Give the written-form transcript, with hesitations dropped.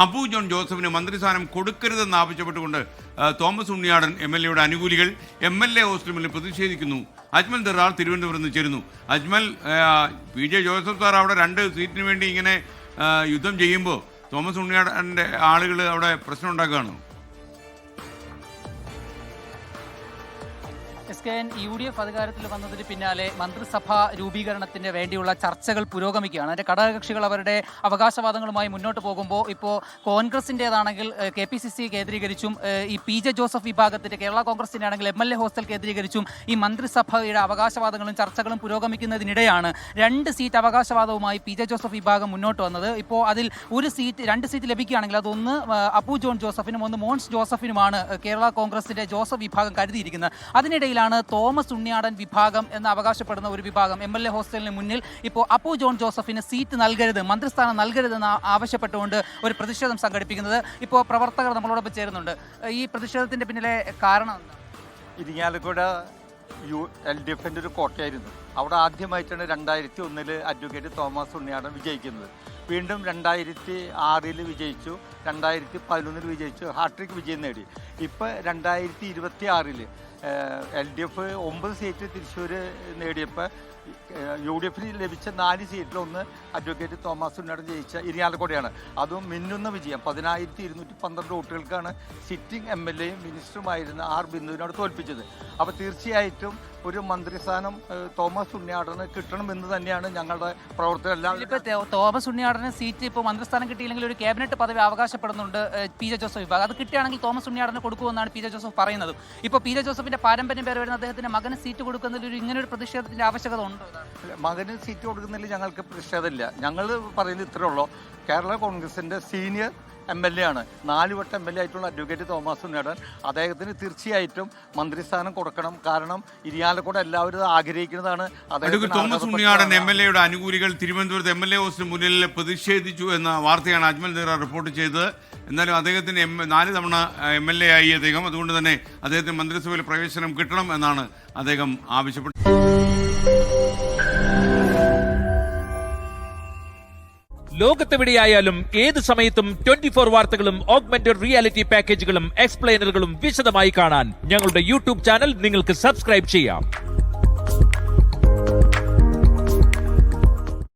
Abu John ജോസഫിന് മന്ത്രിസ്ഥാനം കൊടുക്കരുതെന്ന് ആവശ്യപ്പെട്ടുകൊണ്ട് തോമസ് ഉണ്ണിയാടൻ MLA യുടെ അനുകൂലികൾ MLA ഹോസ്റ്റലിൽ മുന്നിൽ പ്രതിഷേധിക്കുന്നു. അജ്മൽ ദറാർ തിരുവനന്തപുരത്ത് നിന്ന് ചേരുന്നു. അജ്മൽ, PJ ജോസഫ് സാർ അവിടെ 2 സീറ്റിന് വേണ്ടി ഇങ്ങനെ യുദ്ധം ചെയ്യുമ്പോൾ തോമസ് ഉണ്ണിയാടൻ്റെ ആളുകൾ അവിടെ പ്രശ്നം ഉണ്ടാക്കുകയാണോ? UDF അധികാരത്തിൽ വന്നതിന് പിന്നാലെ മന്ത്രിസഭാ രൂപീകരണത്തിന് വേണ്ടിയുള്ള ചർച്ചകൾ പുരോഗമിക്കുകയാണ്. അതിൻ്റെ ഘടകകക്ഷികൾ അവരുടെ അവകാശവാദങ്ങളുമായി മുന്നോട്ട് പോകുമ്പോൾ ഇപ്പോൾ കോൺഗ്രസിൻ്റേതാണെങ്കിൽ KPCC കേന്ദ്രീകരിച്ചും ഈ PJ ജോസഫ് വിഭാഗത്തിൻ്റെ കേരള കോൺഗ്രസിൻ്റെ ആണെങ്കിൽ MLA ഹോസ്റ്റൽ കേന്ദ്രീകരിച്ചും ഈ മന്ത്രിസഭയുടെ അവകാശവാദങ്ങളും ചർച്ചകളും പുരോഗമിക്കുന്നതിനിടെയാണ് 2 സീറ്റ് അവകാശവാദവുമായി PJ ജോസഫ് വിഭാഗം മുന്നോട്ട് വന്നത്. ഇപ്പോൾ അതിൽ 2 സീറ്റ് ലഭിക്കുകയാണെങ്കിൽ അതൊന്ന് അബു ജോൺ ജോസഫിനും ഒന്ന് മോൻസ് ജോസഫിനുമാണ് കേരള കോൺഗ്രസിൻ്റെ ജോസഫ് വിഭാഗം കരുതിയിരിക്കുന്നത്. അതിനിടയിലാണ് തോമസ് ഉണ്ണിയാടൻ വിഭാഗം എന്ന് അവകാശപ്പെടുന്ന ഒരു വിഭാഗം MLA ഹോസ്റ്റലിന് മുന്നിൽ ഇപ്പോൾ അബു ജോൺ ജോസഫിന് സീറ്റ് നൽകരുത്, മന്ത്രിസ്ഥാനം നൽകരുതെന്ന് ആവശ്യപ്പെട്ടുകൊണ്ട് ഒരു പ്രതിഷേധം സംഘടിപ്പിക്കുന്നത്. ഇപ്പോൾ പ്രവർത്തകർ നമ്മളോടൊപ്പം ചേരുന്നുണ്ട്. ഈ പ്രതിഷേധത്തിന്റെ പിന്നിലെ കാരണം എന്താണ്? ഇരിങ്ങാലക്കുട LDFന്റെ ഒരു കോട്ടയായിരുന്നു. അവിടെ ആദ്യമായിട്ടാണ് 2001 അഡ്വക്കേറ്റ് തോമസ് ഉണ്ണിയാടൻ വിജയിക്കുന്നത്. വീണ്ടും 2006 വിജയിച്ചു, 2011 വിജയിച്ചു, ഹാട്രിക് വിജയം നേടി. ഇപ്പോൾ 2026 LDF 9 സീറ്റ് തൃശ്ശൂർ നേടിയപ്പോൾ UDF ലഭിച്ച 4 സീറ്റിലൊന്ന് അഡ്വക്കേറ്റ് തോമസ് ഉണ്ണിയാടൻ ജയിച്ച ഇരിങ്ങാലക്കുടയാണ്. അതും മിന്നുന്ന വിജയം. 10,212 വോട്ടുകൾക്കാണ് സിറ്റിംഗ് MLAയും മിനിസ്റ്ററുമായിരുന്ന R ബിന്ദുവിനോട് തോൽപ്പിച്ചത്. അപ്പോൾ തീർച്ചയായിട്ടും ഒരു മന്ത്രിസ്ഥാനം തോമസ് ഉണ്ണിയാടന് കിട്ടണമെന്ന് തന്നെയാണ് ഞങ്ങളുടെ പ്രവർത്തകരെല്ലാം. ഇപ്പോൾ തോമസ് ഉണ്ണിയാടന് സീറ്റ് ഇപ്പോൾ മന്ത്രിസ്ഥാനം കിട്ടിയില്ലെങ്കിൽ ഒരു ക്യാബിനറ്റ് പദവി അവകാശപ്പെടുന്നുണ്ട് PJ ജോസഫ് വിഭാഗം. അത് കിട്ടുകയാണെങ്കിൽ തോമസ് ഉണ്ണിയാടന് കൊടുക്കുമെന്നാണ് PJ ജോസഫ് പറയുന്നത്. ഇപ്പോൾ PJ ജോസഫിന്റെ പാരമ്പര്യം പേര് വരുന്ന അദ്ദേഹത്തിന്റെ മകന് സീറ്റ് കൊടുക്കുന്നതിൽ ഇങ്ങനെ ഒരു പ്രതിഷേധത്തിന്റെ ആവശ്യകത ഉണ്ടോ? മകന് സീറ്റ് കൊടുക്കുന്നതിൽ ഞങ്ങൾക്ക് പ്രതിഷേധമില്ല. ഞങ്ങൾ പറയുന്നത് ഇത്രേ ഉള്ളൂ, കേരള കോൺഗ്രസിന്റെ സീനിയർ MLA ആണ്, 4 വട്ടം MLA ആയിട്ടുള്ള അഡ്വക്കേറ്റ് തോമസ് ഉണ്ണിയാടൻ. അദ്ദേഹത്തിന് തീർച്ചയായിട്ടും മന്ത്രിസ്ഥാനം കൊടുക്കണം. കാരണം ഇരിങ്ങാലക്കുട എല്ലാവരും ആഗ്രഹിക്കുന്നതാണ്. തോമസ് ഉണ്ണിയാടൻ MLA യുടെ അനുകൂലികൾ തിരുവനന്തപുരത്ത് MLA ഹോസ്റ്റലിന് മുന്നിൽ പ്രതിഷേധിച്ചു എന്ന വാർത്തയാണ് അജ്മൽ ദറാർ റിപ്പോർട്ട് ചെയ്തത്. എന്നാലും അദ്ദേഹത്തിന് 4 തവണ MLA ആയി അദ്ദേഹം. അതുകൊണ്ട് തന്നെ അദ്ദേഹത്തിന് മന്ത്രിസഭയിൽ പ്രവേശനം കിട്ടണം എന്നാണ് അദ്ദേഹം ആവശ്യപ്പെട്ടത്. ലോകത്തെവിടെയായാലും ഏത് സമയത്തും 24 വാർത്തകളും ഓഗ്മെന്റഡ് റിയാലിറ്റി പാക്കേജുകളും എക്സ്പ്ലെയിനറുകളും വിശദമായി കാണാൻ ഞങ്ങളുടെ YouTube ചാനൽ നിങ്ങൾക്ക് സബ്സ്ക്രൈബ് ചെയ്യാം.